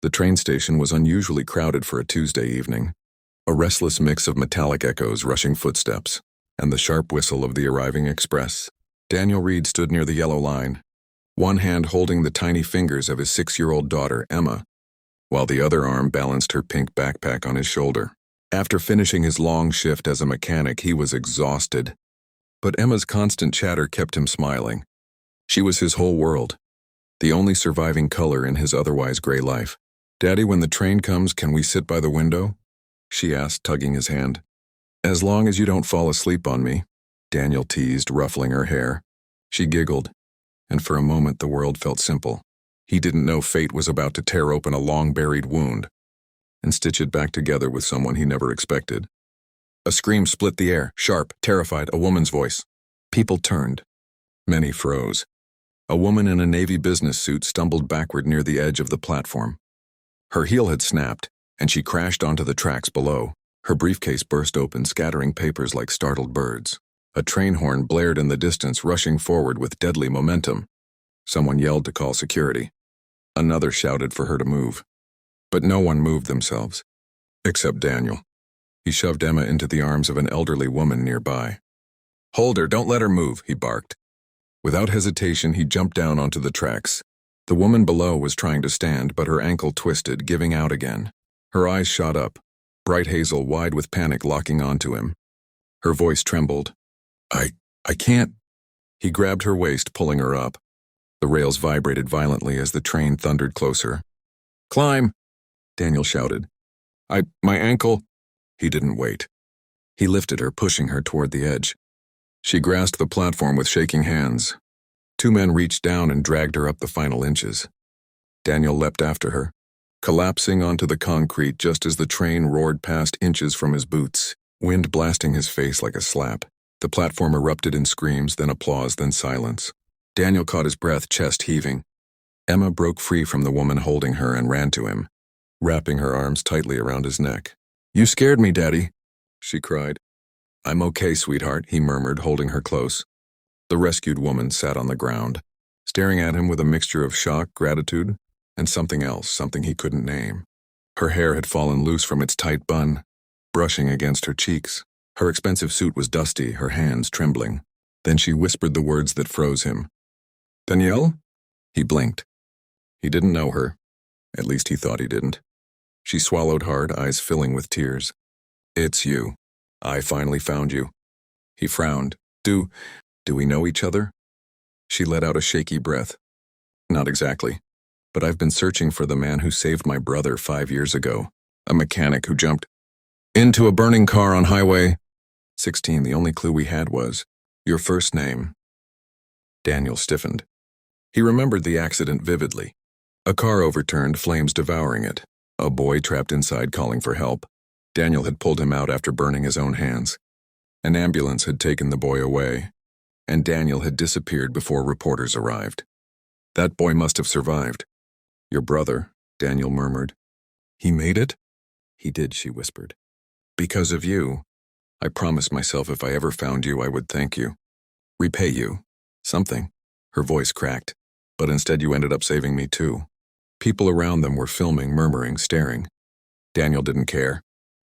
The train station was unusually crowded for a Tuesday evening. A restless mix of metallic echoes, rushing footsteps, and the sharp whistle of the arriving express. Daniel Reed stood near the yellow line, one hand holding the tiny fingers of his 6-year-old daughter, Emma, while the other arm balanced her pink backpack on his shoulder. After finishing his long shift as a mechanic, he was exhausted. But Emma's constant chatter kept him smiling. She was his whole world, the only surviving color in his otherwise gray life. "Daddy, when the train comes, can we sit by the window?" she asked, tugging his hand. "As long as you don't fall asleep on me," Daniel teased, ruffling her hair. She giggled, and for a moment the world felt simple. He didn't know fate was about to tear open a long-buried wound and stitch it back together with someone he never expected. A scream split the air, sharp, terrified, a woman's voice. People turned. Many froze. A woman in a navy business suit stumbled backward near the edge of the platform. Her heel had snapped, and she crashed onto the tracks below. Her briefcase burst open, scattering papers like startled birds. A train horn blared in the distance, rushing forward with deadly momentum. Someone yelled to call security. Another shouted for her to move. But no one moved themselves, except Daniel. He shoved Emma into the arms of an elderly woman nearby. "Hold her, don't let her move," he barked. Without hesitation, he jumped down onto the tracks. The woman below was trying to stand, but her ankle twisted, giving out again. Her eyes shot up, bright hazel, wide with panic, locking onto him. Her voice trembled. I can't." He grabbed her waist, pulling her up. The rails vibrated violently as the train thundered closer. "Climb!" Daniel shouted. My ankle." He didn't wait. He lifted her, pushing her toward the edge. She grasped the platform with shaking hands. Two men reached down and dragged her up the final inches. Daniel leapt after her, collapsing onto the concrete just as the train roared past, inches from his boots, wind blasting his face like a slap. The platform erupted in screams, then applause, then silence. Daniel caught his breath, chest heaving. Emma broke free from the woman holding her and ran to him, wrapping her arms tightly around his neck. "You scared me, Daddy," she cried. "I'm okay, sweetheart," he murmured, holding her close. The rescued woman sat on the ground, staring at him with a mixture of shock, gratitude, and something else, something he couldn't name. Her hair had fallen loose from its tight bun, brushing against her cheeks. Her expensive suit was dusty, her hands trembling. Then she whispered the words that froze him. "Danielle?" He blinked. He didn't know her. At least he thought he didn't. She swallowed hard, eyes filling with tears. "It's you. I finally found you." He frowned. Do we know each other?" She let out a shaky breath. "Not exactly. But I've been searching for the man who saved my brother 5 years ago. A mechanic who jumped into a burning car on Highway 16. The only clue we had was your first name." Daniel stiffened. He remembered the accident vividly. A car overturned, flames devouring it. A boy trapped inside calling for help. Daniel had pulled him out after burning his own hands. An ambulance had taken the boy away, and Daniel had disappeared before reporters arrived. That boy must have survived. "Your brother," Daniel murmured. "He made it?" "He did," she whispered. "Because of you. I promised myself if I ever found you, I would thank you. Repay you. Something." Her voice cracked. "But instead you ended up saving me too." People around them were filming, murmuring, staring. Daniel didn't care.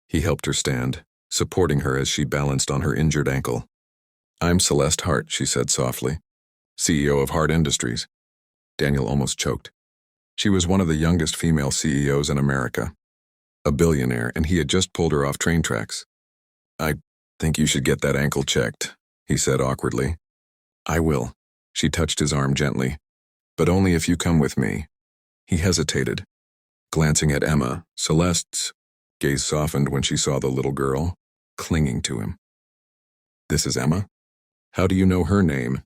He helped her stand, supporting her as she balanced on her injured ankle. "I'm Celeste Hart," she said softly, "CEO of Hart Industries." Daniel almost choked. She was one of the youngest female CEOs in America. A billionaire, and he had just pulled her off train tracks. "I think you should get that ankle checked," he said awkwardly. "I will." She touched his arm gently. "But only if you come with me." He hesitated. Glancing at Emma, Celeste's gaze softened when she saw the little girl clinging to him. "This is Emma? How do you know her name?"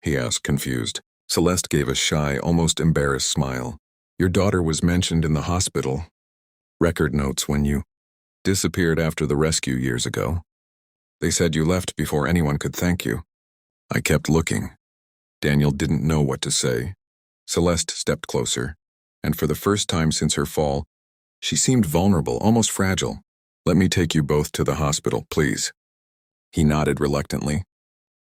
he asked, confused. Celeste gave a shy, almost embarrassed smile. "Your daughter was mentioned in the hospital record notes when you disappeared after the rescue years ago. They said you left before anyone could thank you." I kept looking. Daniel didn't know what to say. Celeste stepped closer, and for the first time since her fall, she seemed vulnerable, almost fragile. "Let me take you both to the hospital, please." He nodded reluctantly.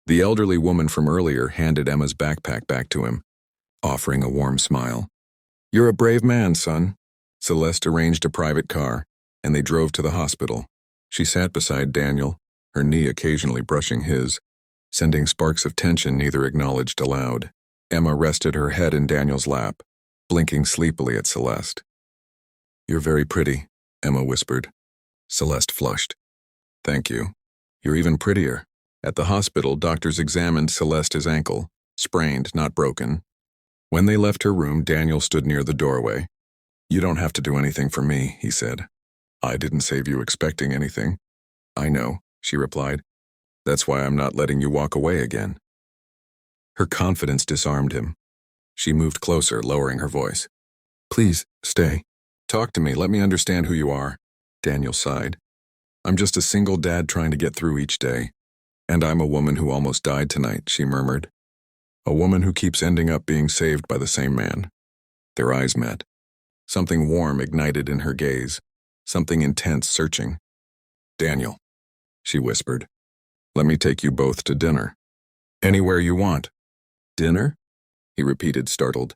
The elderly woman from earlier handed Emma's backpack back to him, offering a warm smile. "You're a brave man, son." Celeste arranged a private car, and they drove to the hospital. She sat beside Daniel, her knee occasionally brushing his, sending sparks of tension neither acknowledged aloud. Emma rested her head in Daniel's lap, blinking sleepily at Celeste. "You're very pretty," Emma whispered. Celeste flushed. "Thank you. You're even prettier." At the hospital, doctors examined Celeste's ankle, sprained, not broken. When they left her room, Daniel stood near the doorway. "You don't have to do anything for me," he said. "I didn't save you expecting anything." "I know," she replied. "That's why I'm not letting you walk away again." Her confidence disarmed him. She moved closer, lowering her voice. "Please, stay. Talk to me, let me understand who you are." Daniel sighed. "I'm just a single dad trying to get through each day. And I'm a woman who almost died tonight," she murmured. "A woman who keeps ending up being saved by the same man." Their eyes met. Something warm ignited in her gaze, something intense searching. "Daniel," she whispered, "let me take you both to dinner. Anywhere you want." "Dinner?" he repeated, startled.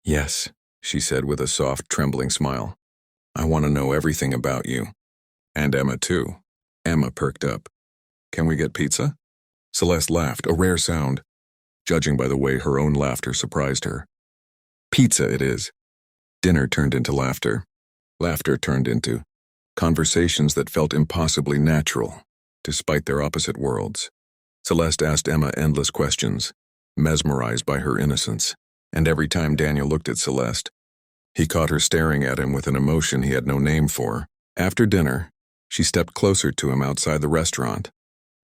"Yes," she said with a soft, trembling smile. "I want to know everything about you. And Emma, too." Emma perked up. "Can we get pizza?" Celeste laughed, a rare sound, judging by the way her own laughter surprised her. "Pizza it is." Dinner turned into laughter. Laughter turned into conversations that felt impossibly natural, despite their opposite worlds. Celeste asked Emma endless questions, mesmerized by her innocence, and every time Daniel looked at Celeste, he caught her staring at him with an emotion he had no name for. After dinner, she stepped closer to him outside the restaurant,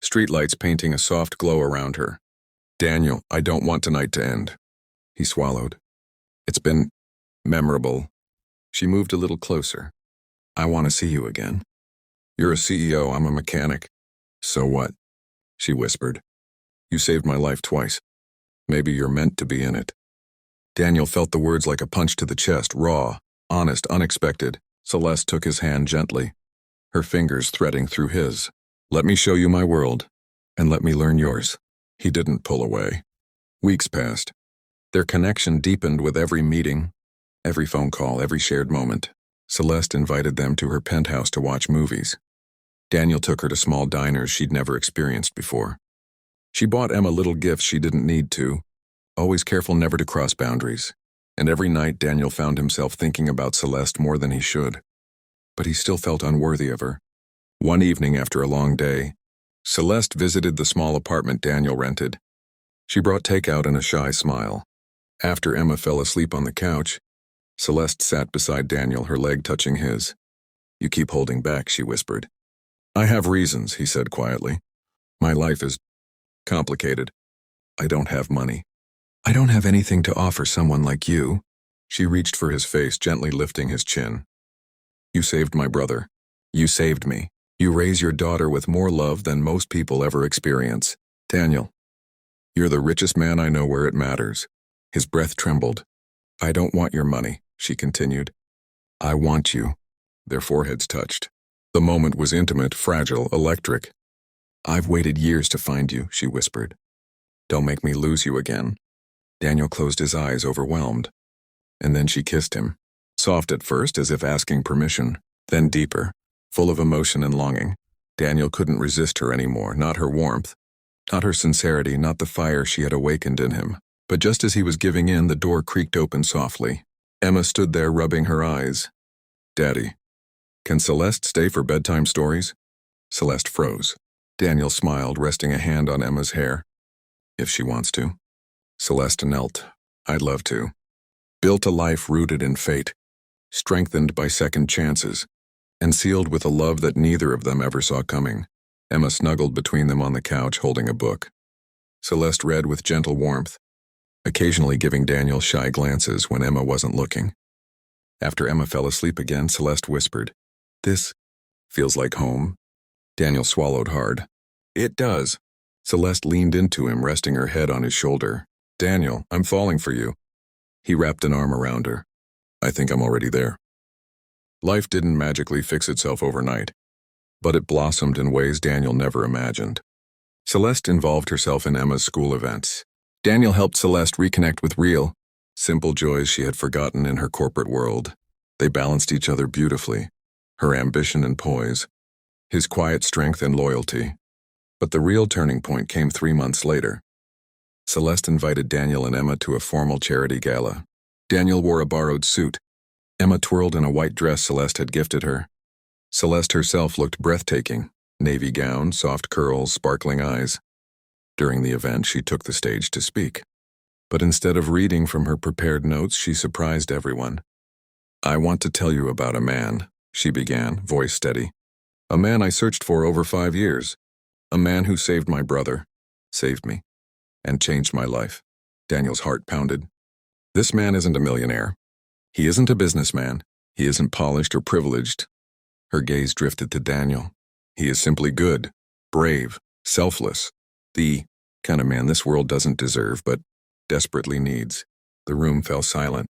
streetlights painting a soft glow around her. "Daniel, I don't want tonight to end." He swallowed. "It's been memorable." She moved a little closer. "I want to see you again. You're a CEO, I'm a mechanic." "So what?" she whispered. "You saved my life twice. Maybe you're meant to be in it." Daniel felt the words like a punch to the chest, raw, honest, unexpected. Celeste took his hand gently, her fingers threading through his. "Let me show you my world, and let me learn yours." He didn't pull away. Weeks passed. Their connection deepened with every meeting, every phone call, every shared moment. Celeste invited them to her penthouse to watch movies. Daniel took her to small diners she'd never experienced before. She bought Emma little gifts she didn't need to, always careful never to cross boundaries. And every night Daniel found himself thinking about Celeste more than he should. But he still felt unworthy of her. One evening after a long day, Celeste visited the small apartment Daniel rented. She brought takeout and a shy smile. After Emma fell asleep on the couch, Celeste sat beside Daniel, her leg touching his. "You keep holding back," she whispered. "I have reasons," he said quietly. "My life is complicated. I don't have money. I don't have anything to offer someone like you." She reached for his face, gently lifting his chin. "You saved my brother. You saved me. You raise your daughter with more love than most people ever experience. Daniel, you're the richest man I know where it matters." His breath trembled. "I don't want your money," she continued. "I want you." Their foreheads touched. The moment was intimate, fragile, electric. "I've waited years to find you," she whispered. "Don't make me lose you again." Daniel closed his eyes, overwhelmed. And then she kissed him. Soft at first, as if asking permission, then deeper, full of emotion and longing. Daniel couldn't resist her anymore, not her warmth, not her sincerity, not the fire she had awakened in him. But just as he was giving in, the door creaked open softly. Emma stood there, rubbing her eyes. "Daddy, can Celeste stay for bedtime stories?" Celeste froze. Daniel smiled, resting a hand on Emma's hair. "If she wants to." Celeste knelt. "I'd love to." Built a life rooted in fate, strengthened by second chances, and sealed with a love that neither of them ever saw coming. Emma snuggled between them on the couch, holding a book. Celeste read with gentle warmth, occasionally giving Daniel shy glances when Emma wasn't looking. After Emma fell asleep again, Celeste whispered, "This feels like home." Daniel swallowed hard. "It does." Celeste leaned into him, resting her head on his shoulder. "Daniel, I'm falling for you." He wrapped an arm around her. "I think I'm already there." Life didn't magically fix itself overnight, but it blossomed in ways Daniel never imagined. Celeste involved herself in Emma's school events. Daniel helped Celeste reconnect with real, simple joys she had forgotten in her corporate world. They balanced each other beautifully, her ambition and poise, his quiet strength and loyalty. But the real turning point came 3 months later. Celeste invited Daniel and Emma to a formal charity gala. Daniel wore a borrowed suit. Emma twirled in a white dress Celeste had gifted her. Celeste herself looked breathtaking, navy gown, soft curls, sparkling eyes. During the event, she took the stage to speak. But instead of reading from her prepared notes, she surprised everyone. "I want to tell you about a man," she began, voice steady. "A man I searched for over 5 years. A man who saved my brother, saved me, and changed my life." Daniel's heart pounded. "This man isn't a millionaire. He isn't a businessman. He isn't polished or privileged." Her gaze drifted to Daniel. "He is simply good, brave, selfless. The kind of man this world doesn't deserve, but desperately needs." The room fell silent.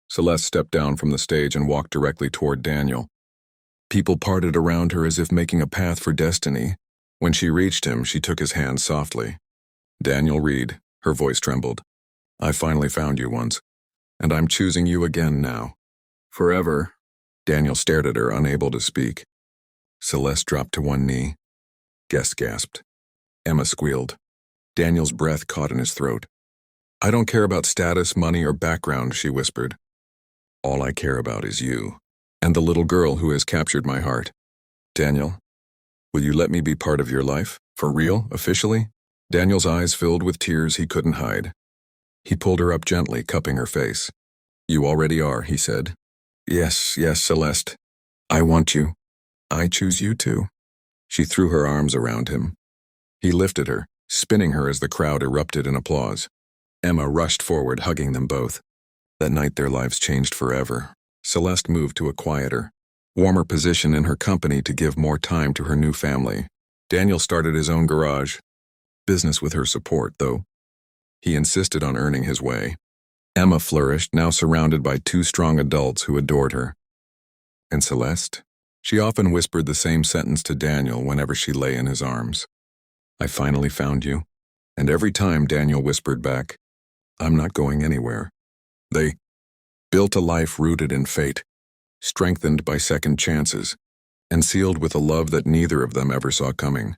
Celeste stepped down from the stage and walked directly toward Daniel. People parted around her as if making a path for destiny. When she reached him, she took his hand softly. "Daniel Reed," her voice trembled. "I finally found you once, and I'm choosing you again now. Forever." Daniel stared at her, unable to speak. Celeste dropped to one knee. Guest gasped. Emma squealed. Daniel's breath caught in his throat. "I don't care about status, money, or background," she whispered. "All I care about is you, and the little girl who has captured my heart. Daniel, will you let me be part of your life? For real, officially?" Daniel's eyes filled with tears he couldn't hide. He pulled her up gently, cupping her face. "You already are," he said. Yes, Celeste. I want you. I choose you too." She threw her arms around him. He lifted her, spinning her as the crowd erupted in applause. Emma rushed forward, hugging them both. That night their lives changed forever. Celeste moved to a quieter, warmer position in her company to give more time to her new family. Daniel started his own garage. Business with her support, though. He insisted on earning his way. Emma flourished, now surrounded by 2 strong adults who adored her. And Celeste? She often whispered the same sentence to Daniel whenever she lay in his arms. "I finally found you." And every time Daniel whispered back, "I'm not going anywhere." They built a life rooted in fate, strengthened by second chances, and sealed with a love that neither of them ever saw coming.